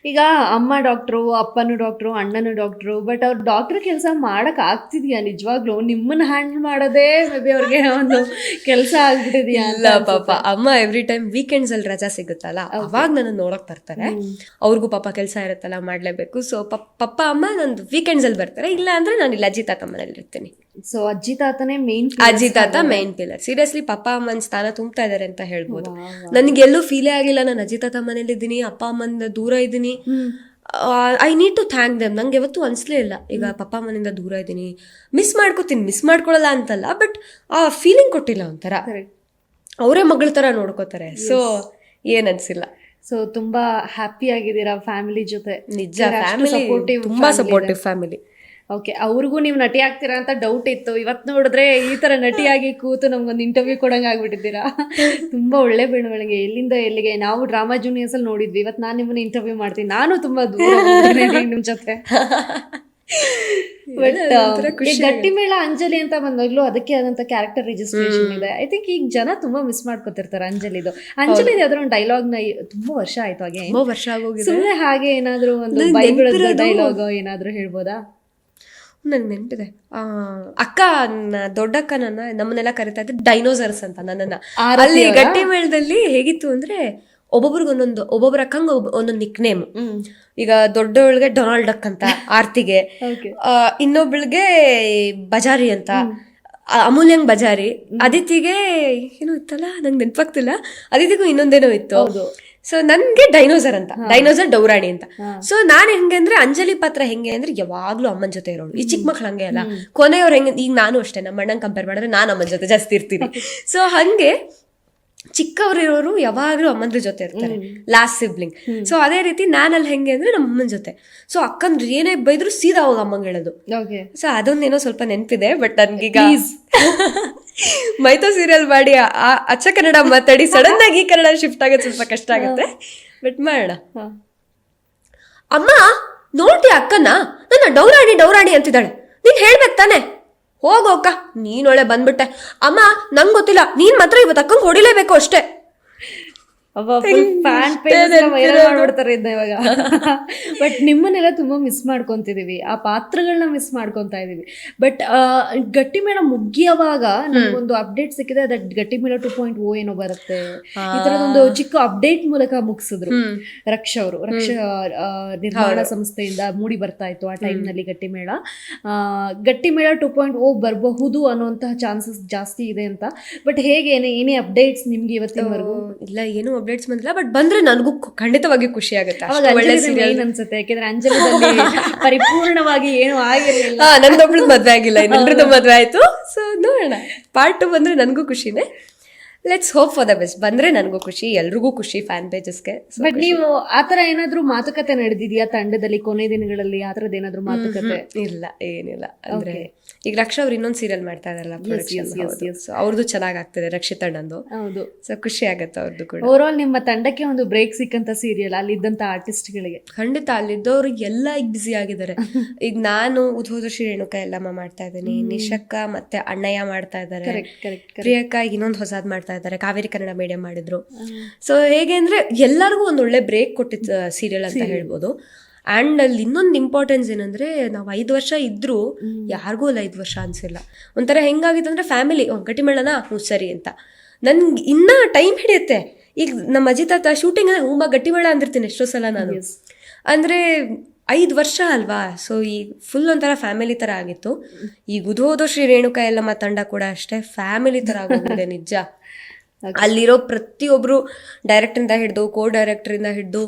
ಈಗ ಅಮ್ಮ doctor, ಅಪ್ಪನು doctor, ಅಣ್ಣನು doctor. But ಅವ್ರು ಡಾಕ್ಟರ್ ಕೆಲಸ ಮಾಡಕ್ ಆಗ್ತಿದ್ಯಾ ನಿಜವಾಗ್ಲೂ? ನಿಮ್ಮನ್ನ ಹ್ಯಾಂಡಲ್ ಮಾಡೋದೇ ಮೇ ಬಿ ಅವ್ರಿಗೆ ಒಂದು ಕೆಲಸ ಆಗ್ಬಿಟ್ಟಿದ್ಯಾ ಇಲ್ಲ ಪಾಪ ಅಮ್ಮ ಎವ್ರಿ ಟೈಮ್ ವೀಕೆಂಡ್ಸ್ ಅಲ್ಲಿ ರಜಾ ಸಿಗುತ್ತಲ್ಲ ಅವಾಗ ನನ್ನ ನೋಡಕ್ ಬರ್ತಾರೆ. ಅವ್ರಿಗೂ ಪಾಪ ಕೆಲಸ ಇರುತ್ತಲ್ಲ ಮಾಡ್ಲೇಬೇಕು. ಸೊ ಪಪ್ಪ ಅಮ್ಮ ನಂದು ವೀಕೆಂಡ್ಸ್ ಅಲ್ಲಿ ಬರ್ತಾರೆ. ಇಲ್ಲ ಅಂದ್ರೆ ನಾನು ಇಲ್ಲಿ ಅಜ್ಜಿ ತಾತ ಮನೇಲಿ ಇರ್ತೀನಿ. ಸೊ ಅಜ್ಜಿ ತಾತನೇ ಮೇನ್, ಅಜ್ಜಿ ತಾತ ಮೇನ್ ಪಿಲ್ಲರ್. ಸೀರಿಯಸ್ಲಿ ಪಪ್ಪ ಅಮ್ಮನ ಸ್ಥಾನ ತುಂಬ್ತಾ ಇದಾರೆ ಅಂತ ಹೇಳ್ಬೋದು. ನನ್ಗೆಲ್ಲೂ ಫೀಲೇ ಆಗಿಲ್ಲ ನಾನು ಅಜ್ಜಿ ತಾತ ಮನೇಲಿ ಇದ್ದೀನಿ, ಅಪ್ಪ ಅಮ್ಮನ ದೂರ ಇದ್ದೀನಿ. I need to thank them. ನಂಗೆ ಯಾವತ್ತೂ ಅನ್ಸ್ಲೇ ಇಲ್ಲ ಈಗ ಪಪ್ಪ ಅಮ್ಮನಿಂದ ದೂರ ಇದ್ದೀನಿ, ಮಿಸ್ ಮಾಡ್ಕೋತೀನಿ. ಮಿಸ್ ಮಾಡ್ಕೊಳಲ್ಲ ಅಂತಲ್ಲ, ಬಟ್ ಆ ಫೀಲಿಂಗ್ ಕೊಟ್ಟಿಲ್ಲ ಒಂಥರ. ಅವರೇ ಮಗಳ ತರ ನೋಡ್ಕೋತಾರೆ. ಸೊ ಏನ್ ಅನ್ಸಿಲ್ಲ. ಸೊ ತುಂಬಾ ಹ್ಯಾಪಿ ಆಗಿದ್ದೀರಾ ಫ್ಯಾಮಿಲಿ ಜೊತೆ? ನಿಜ, ಫ್ಯಾಮಿಲಿ ತುಂಬಾ ಸಪೋರ್ಟಿವ್ ಫ್ಯಾಮಿಲಿ. ಓಕೆ, ಅವ್ರಿಗೂ ನೀವು ನಟಿ ಆಗ್ತೀರಾ ಅಂತ ಡೌಟ್ ಇತ್ತು. ಇವತ್ತು ನೋಡಿದ್ರೆ ಈ ತರ ನಟಿಯಾಗಿ ಕೂತು ನಮ್ಗೊಂದು ಇಂಟರ್ವ್ಯೂ ಕೊಡಂಗೆ ಆಗ್ಬಿಟ್ಟಿದ್ದೀರಾ. ತುಂಬಾ ಒಳ್ಳೆ ಬೆಳವಣಿಗೆ. ಎಲ್ಲಿಂದ ಎಲ್ಲಿಗೆ. ನಾವು ಡ್ರಾಮಾ ಜೂನಿಯರ್ಸ್ ಅಲ್ಲಿ ನೋಡಿದ್ವಿ. ಇವತ್ತು ನಾನು ನಿಮ್ಮನ್ನ ಇಂಟರ್ವ್ಯೂ ಮಾಡ್ತೀನಿ. ನಾನು ತುಂಬಾ ದೂರ ನಿಮ್ ಜೊತೆ. ಬಟ್ ಗಟ್ಟಿಮೇಳ ಅಂಜಲಿ ಅಂತ ಬಂದಾಗ್ಲೂ ಅದಕ್ಕೆ ಆದಂತ ಕ್ಯಾರೆಕ್ಟರ್ ರಿಜಿಸ್ಟ್ರೇಷನ್ ಇದೆ. ಐ ಥಿಂಕ್ ಈಗ ಜನ ತುಂಬಾ ಮಿಸ್ ಮಾಡ್ಕೊತಿರ್ತಾರೆ ಅಂಜಲಿದು. ಅಂಜಲಿ ಯಾವ್ದಾರ ಒಂದು ಡೈಲಾಗ್ ನ ತುಂಬಾ ವರ್ಷ ಆಯ್ತು ಹಾಗೆ, ವರ್ಷ ಆಗೋಗಿದೆ. ಸುಮ್ಮನೆ ಹಾಗೆ ಏನಾದ್ರು ಒಂದು ಬೈಬಿಡೋದು ಡೈಲಾಗ್ ಏನಾದ್ರು ಹೇಳ್ಬೋದಾ? ನನ್ಗೆ ನೆನಪಿದೆ, ಅಕ್ಕ ದೊಡ್ಡಕ್ಕ ನಮ್ಮನ್ನೆಲ್ಲ ಕರಿತಾ ಇದ್ದ ಡೈನೋಸರ್ಸ್ ಅಂತ ನನ್ನನ್ನ. ಅಲ್ಲಿ ಗಟ್ಟಿ ಮೇಳದಲ್ಲಿ ಹೇಗಿತ್ತು ಅಂದ್ರೆ ಒಬ್ಬೊಬ್ರಿಗೆ ಒಬ್ಬೊಬ್ರ ಅಕ್ಕಂಗ ಒಂದೊಂದು ನಿಕ್ ನೇಮ್. ಈಗ ದೊಡ್ಡವಳಿಗೆ ಡೊನಾಲ್ಡ್ ಡಕ್ ಅಂತ, ಆರ್ತಿಗೆ. ಇನ್ನೊಬ್ಳಿಗೆ ಬಜಾರಿ ಅಂತ, ಅಮೂಲ್ಯಂಗ್ ಬಜಾರಿ. ಅದಿತಿಗೆ ಏನೋ ಇತ್ತಲ್ಲ, ನಂಗೆ ನೆನಪಾಗ್ತಿಲ್ಲ. ಅದಿತಿಗೂ ಇನ್ನೊಂದೇನೋ ಇತ್ತು. ಸೊ ನನ್ಗೆ ಡೈನೋಸರ್ ಅಂತ, ಡೈನೋಸರ್ ಡೌರಾಣಿ ಅಂತ. ಸೊ ನಾನ್ ಹೆಂಗೆ ಅಂದ್ರೆ ಅಂಜಲಿ ಪಾತ್ರ ಹೆಂಗೆ ಅಂದ್ರೆ ಯಾವಾಗ್ಲೂ ಅಮ್ಮನ ಜೊತೆ ಇರೋಳು. ಈ ಚಿಕ್ಕ ಮಕ್ಳು ಹಂಗೆ ಅಲ್ಲ, ಕೊನೆಯವ್ರು ಹೆಂಗೆ. ಈಗ ನಾನು ಅಷ್ಟೇ, ನಮ್ಮ ಅಣ್ಣಂಗೆ ಕಂಪೇರ್ ಮಾಡಿದ್ರೆ ನಾನು ಅಮ್ಮನ ಜೊತೆ ಜಾಸ್ತಿ ಇರ್ತೀನಿ. ಸೊ ಹಂಗೆ ಚಿಕ್ಕವ್ರಿರೋರು ಯಾವಾಗ್ಲೂ ಅಮ್ಮಂದ್ರ ಜೊತೆ ಇರ್ತಾರೆ, ಲಾಸ್ಟ್ ಸಿಬ್ಲಿಂಗ್. ಸೊ ಅದೇ ರೀತಿ ನಾನಲ್ಲಿ ಹೆಂಗೆ ಅಂದ್ರೆ ನಮ್ಮ ಅಮ್ಮನ ಜೊತೆ. ಸೊ ಅಕ್ಕಂದ್ರೆ ಏನೇ ಬೈದ್ರು ಸೀದಾ ಹೋಗ ಅಮ್ಮಂಗೆ ಹೇಳೋದು. ಸೊ ಅದೊಂದೇನೋ ಸ್ವಲ್ಪ ನೆನಪಿದೆ. ಬಟ್ ನನ್ಗೀಗ ಮೈಥೋ ಸೀರಿಯಲ್ ಮಾಡಿ ಅಚ್ಚ ಕನ್ನಡ ಮಾತಾಡಿ ಸಡನ್ ಆಗಿ ಈ ಕನ್ನಡ ಶಿಫ್ಟ್ ಆಗೋದು ಸ್ವಲ್ಪ ಕಷ್ಟ ಆಗುತ್ತೆ. ಬಟ್ ಮಾಡೋಣ. ಅಮ್ಮ ನೋಡ್ತಿ ಅಕ್ಕನ, ನನ್ನ ಡೌರಾಣಿ ಅಂತಿದ್ದಾಳೆ. ನೀನ್ ಹೇಳ್ಬೇಕು ತಾನೆ. ಹೋಗೋಕ, ನೀನೊಳ್ಳೆ ಬಂದ್ಬಿಟ್ಟೆ. ಅಮ್ಮ ನಂಗೆ ಗೊತ್ತಿಲ್ಲ, ನೀನ್ ಮಾತ್ರ ಇವತ್ತು ಅಕ್ಕಂಗೆ ಹೊಡಿಲೇಬೇಕು ಅಷ್ಟೇ. ಮಾಡ್ಬಿಡ್ತಾರೆ ಇದನ್ನ ಇವಾಗ. ಬಟ್ ನಿಮ್ಮನ್ನೆಲ್ಲ ತುಂಬಾ ಮಿಸ್ ಮಾಡ್ಕೊಂತಿದೀವಿ, ಆ ಪಾತ್ರಗಳನ್ನ ಮಿಸ್ ಮಾಡ್ಕೊಂತಾ ಇದೀವಿ. ಬಟ್ ಗಟ್ಟಿಮೇಳ ಮುಗಿಯುವಾಗ ನಮ್ಗೊಂದು ಅಪ್ಡೇಟ್ ಸಿಕ್ಕಿದೆ. ದಟ್ ಗಟ್ಟಿಮೇಳ 2.0 ಏನೋ ಬರುತ್ತೆ. ಈ ತರದೊಂದು ಚಿಕ್ಕ ಅಪ್ಡೇಟ್ ಮೂಲಕ ಮುಗಿಸಿದ್ರು ರಕ್ಷ ಅವರು. ರಕ್ಷ ನಿರ್ಮಾಣ ಸಂಸ್ಥೆಯಿಂದ ಮೂಡಿ ಬರ್ತಾ ಇತ್ತು ಆ ಟೈಮ್ ನಲ್ಲಿ ಗಟ್ಟಿಮೇಳ. ಗಟ್ಟಿಮೇಳ 2.0 ಬರಬಹುದು ಅನ್ನುವಂತಹ ಚಾನ್ಸಸ್ ಜಾಸ್ತಿ ಇದೆ ಅಂತ. ಬಟ್ ಹೇಗೆ, ಏನೇ ಅಪ್ಡೇಟ್ಸ್ ನಿಮ್ಗೆ ಇವತ್ತಿನವರೆಗೂ? ಇಲ್ಲ, ಏನು ಅಪ್ಡೇಟ್ಸ್ ಬಂದಿಲ್ಲ. ಬಟ್ ಬಂದ್ರೆ ನನಗೂ ಖಂಡಿತವಾಗಿ ಖುಷಿ ಆಗುತ್ತೆ. ಅನ್ಸುತ್ತೆ, ಯಾಕೆಂದ್ರೆ ಅಂಜಲಿದಲ್ಲಿ ಪರಿಪೂರ್ಣವಾಗಿ ಏನು ಆಗಿರಲಿಲ್ಲ. ನಂದೊಬ್ಳದ್ ಮದ್ವೆ ಆಗಿಲ್ಲ, ಇನ್ನೊಂದ್ರದ್ದು ಮದ್ವೆ ಆಯ್ತು. ಸೊ ನೋಡೋಣ, ಪಾರ್ಟ್ 2 ಬಂದ್ರೆ ನನಗೂ ಖುಷಿನೇ. Let's hope for the best. ಬಂದ್ರೆ ನನಗೂ ಖುಷಿ, ಎಲ್ರಿಗೂ ಖುಷಿ, ಫ್ಯಾನ್ ಪೇಜಸ್ಗೆ. ಬಟ್ ನೀವು ಆತರ ಏನಾದ್ರು ಮಾತುಕತೆ ನಡೆದಿದ್ಯಾ ತಂಡದಲ್ಲಿ ಕೊನೆ ದಿನಗಳಲ್ಲಿ? ಆತರದ್ದು ಏನಾದ್ರು ಮಾತುಕತೆ? ಇಲ್ಲ, ಏನಿಲ್ಲ. ಅಂದ್ರೆ ಈಗ ರಕ್ಷಾ ಅವ್ರು ಇನ್ನೊಂದು ಸೀರಿಯಲ್ ಮಾಡ್ತಾ ಇದಾರಲ್ಲ, ಅವ್ರದ್ದು ಚೆನ್ನಾಗ್ ಆಗ್ತದೆ, ರಕ್ಷಿತಣ್ಣಂದು. ಹೌದು. ಸೊ ಖುಷಿ ಆಗತ್ತೆ ಅವ್ರದ್ದು ಕೂಡ. ಓವರ್ ಆಲ್ ನಿಮ್ಮ ತಂಡಕ್ಕೆ ಒಂದು ಬ್ರೇಕ್ ಸಿಕ್ಕಂತ ಸೀರಿಯಲ್ ಅಲ್ಲಿದ್ದಂತ ಆರ್ಟಿಸ್ಟ್ ಗಳಿಗೆ. ಖಂಡಿತ, ಅಲ್ಲಿದ್ದವ್ರು ಎಲ್ಲ ಈಗ ಬ್ಯುಸಿ ಆಗಿದ್ದಾರೆ. ಈಗ ನಾನು ಉದ್ಹೋದ ಶ್ರೀ ರೇಣುಕಾ ಎಲ್ಲಮ್ಮ ಮಾಡ್ತಾ ಇದ್ದೀನಿ, ನಿಶಕ್ಕ ಮತ್ತೆ ಅಣ್ಣಯ್ಯ ಮಾಡ್ತಾ ಇದ್ದಾರೆ, ಪ್ರಿಯಕ್ಕ ಇನ್ನೊಂದು ಹೊಸದ್ ಮಾಡ್ತಾ ಇದ್ದಾರೆ, ಕಾವೇರಿ ಕನ್ನಡ ಮೀಡಿಯಂ ಮಾಡಿದ್ರು. ಸೊ ಹೇಗೆ ಅಂದ್ರೆ ಎಲ್ಲರಿಗೂ ಒಂದ್ ಒಳ್ಳೆ ಬ್ರೇಕ್ ಕೊಟ್ಟಿದ್ದ ಸೀರಿಯಲ್ ಅಂತ ಹೇಳ್ಬೋದು. ಆ್ಯಂಡ್ ಅಲ್ಲಿ ಇನ್ನೊಂದು ಇಂಪಾರ್ಟೆನ್ಸ್ ಏನಂದ್ರೆ, ನಾವು 5 ವರ್ಷ ಇದ್ರೂ ಯಾರಿಗೂ ಅಲ್ಲ 5 ವರ್ಷ ಅನ್ಸಿಲ್ಲ. ಒಂಥರ ಹೆಂಗಾಗಿತ್ತು ಅಂದ್ರೆ ಫ್ಯಾಮಿಲಿ ಗಟ್ಟಿಮೇಳನ ಸರಿ ಅಂತ. ನನ್ಗೆ ಇನ್ನ ಟೈಮ್ ಹಿಡಿಯುತ್ತೆ. ಈಗ ನಮ್ಮ ಅಜ್ಜಿ ತಾತ ಶೂಟಿಂಗ್ ಅಂದ್ರೆ ತುಂಬ ಗಟ್ಟಿಮೇಳ ಅಂದಿರ್ತೀನಿ ಎಷ್ಟೋ ಸಲ ನಾನು. ಅಂದ್ರೆ 5 ವರ್ಷ ಅಲ್ವಾ. ಸೊ ಈಗ ಫುಲ್ ಒಂಥರ ಫ್ಯಾಮಿಲಿ ತರ ಆಗಿತ್ತು. ಈಗ ಉದ್ಹೋದ ಶ್ರೀ ರೇಣುಕಾ ಎಲ್ಲಮ್ಮ ತಂಡ ಕೂಡ ಅಷ್ಟೇ ಫ್ಯಾಮಿಲಿ ತರ ಆಗೋಗಿದೆ ನಿಜ. ಅಲ್ಲಿರೋ ಪ್ರತಿಯೊಬ್ರು ಡೈರೆಕ್ಟರಿಂದ ಹಿಡಿದು, ಕೋ ಡೈರೆಕ್ಟರಿಂದ ಹಿಡಿದು,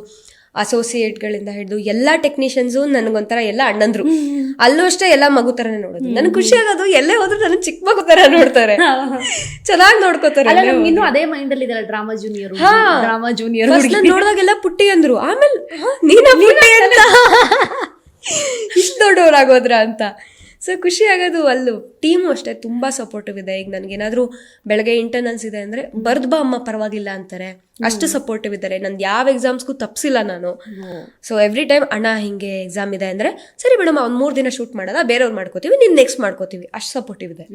ಅಸೋಸಿಯೇಟ್ಗಳಿಂದ ಹಿಡಿದು ಎಲ್ಲ ಟೆಕ್ನಿಷಿಯನ್ಸು ನನಗೊಂಥರ ಎಲ್ಲ ಅಣ್ಣಂದ್ರು. ಅಲ್ಲೂ ಅಷ್ಟೇ ಎಲ್ಲ ಮಗು ತರನೇ ನೋಡೋದು. ನನ್ಗೆ ಖುಷಿ ಆಗೋದು, ಎಲ್ಲೇ ಹೋದ್ರು ನನ್ನ ಚಿಕ್ಕ ಮಗು ತರ ನೋಡ್ತಾರೆ, ಚೆನ್ನಾಗಿ ನೋಡ್ಕೋತಾರೆ. ಇನ್ನು ಅದೇ ಮೈಂಡ್ ಅಲ್ಲಿ ಇದೆ ಡ್ರಾಮಾ ಜೂನಿಯರ್. ನೋಡಿದಾಗೆಲ್ಲ ಪುಟ್ಟಿ ಅಂದ್ರು, ಆಮೇಲೆ ನೀನ ಪುಟ್ಟಿ ಅಂತ ಇಷ್ಟು ದೊಡ್ಡವರಾಗೋದ್ರ ಅಂತ. ಸೊ ಖುಷಿ ಆಗೋದು. ಅಲ್ಲೂ ಟೀಮು ಅಷ್ಟೇ ತುಂಬಾ ಸಪೋರ್ಟಿವ್ ಇದೆ. ಈಗ ನನಗೇನಾದ್ರೂ ಬೆಳಗ್ಗೆ ಇಂಟರ್ನಲ್ಸ್ ಇದೆ ಅಂದ್ರೆ ಬರ್ದ್ ಬಾ ಅಮ್ಮ ಪರವಾಗಿಲ್ಲ ಅಂತಾರೆ, ಅಷ್ಟು ಸಪೋರ್ಟಿವ್ ಇದ್ದಾರೆ. ನಂದು ಯಾವ ಎಕ್ಸಾಮ್ಸ್ಗೂ ತಪ್ಸಿಲ್ಲ ನಾನು. ಸೊ ಎವ್ರಿ ಟೈಮ್ ಅಣ್ಣ ಹಿಂಗೆ ಎಕ್ಸಾಮ್ ಇದೆ ಅಂದ್ರೆ ಸರಿ ಬಿಡಮ್ಮ, ಒಂದ್ 3 ದಿನ ಶೂಟ್ ಮಾಡೋದ, ಬೇರೆಯವ್ರು ಮಾಡ್ಕೋತೀವಿ, ನೀನ್ ನೆಕ್ಸ್ಟ್ ಮಾಡ್ಕೋತೀವಿ, ಅಷ್ಟು ಸಪೋರ್ಟಿವ್ ಇದೆ.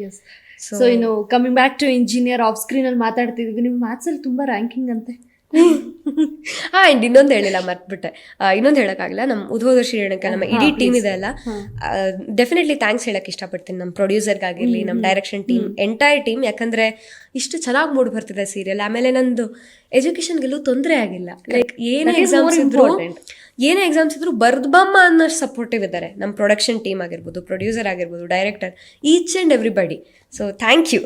ಸೊ ಇನ್ನು coming back to engineer, off screen ಅಲ್ಲಿ ಮಾತಾಡ್ತಿದ್ವಿ, ನೀವು ಮ್ಯಾಥ್ಸ್ ಅಲ್ಲಿ ತುಂಬಾ ರ್ಯಾಂಕಿಂಗ್ ಅಂತೆ. ಆ್ಯಂಡ್ ಇನ್ನೊಂದು ಹೇಳಿಲ್ಲ ಮರ್ತ್ಬಿಟ್ಟೆ, ಇನ್ನೊಂದು ಹೇಳೋಕ್ಕಾಗಲ್ಲ, ನಮ್ಮ ಉದ್ಯೋಗ ಶ್ರೀರೇಣುಕ ನಮ್ಮ ಇಡೀ ಟೀಮ್ ಇದೆ ಅಲ್ಲ, ಡೆಫಿನೆಟ್ಲಿ ಥ್ಯಾಂಕ್ಸ್ ಹೇಳಕ್ಕೆ ಇಷ್ಟಪಡ್ತೀನಿ ನಮ್ಮ ಪ್ರೊಡ್ಯೂಸರ್ಗಾಗಿರಲಿ, ನಮ್ಮ ಡೈರೆಕ್ಷನ್ ಟೀಮ್, ಎಂಟೈರ್ ಟೀಮ್. ಯಾಕಂದರೆ ಇಷ್ಟು ಚೆನ್ನಾಗಿ ಮೂಡ್ ಬರ್ತಿದೆ ಸೀರಿಯಲ್. ಆಮೇಲೆ ನಂದು ಎಜುಕೇಷನ್ಗೆಲ್ಲೂ ತೊಂದರೆ ಆಗಿಲ್ಲ. ಲೈಕ್ ಏನೇ ಎಕ್ಸಾಮ್ಸ್ ಇದ್ರು ಬರ್ದು ಬಮ್ಮ ಅನ್ನೋಷ್ಟು ಸಪೋರ್ಟಿವ್ ಇದ್ದಾರೆ ನಮ್ಮ ಪ್ರೊಡಕ್ಷನ್ ಟೀಮ್ ಆಗಿರ್ಬೋದು, ಪ್ರೊಡ್ಯೂಸರ್ ಆಗಿರ್ಬೋದು, director, each and everybody. So thank you.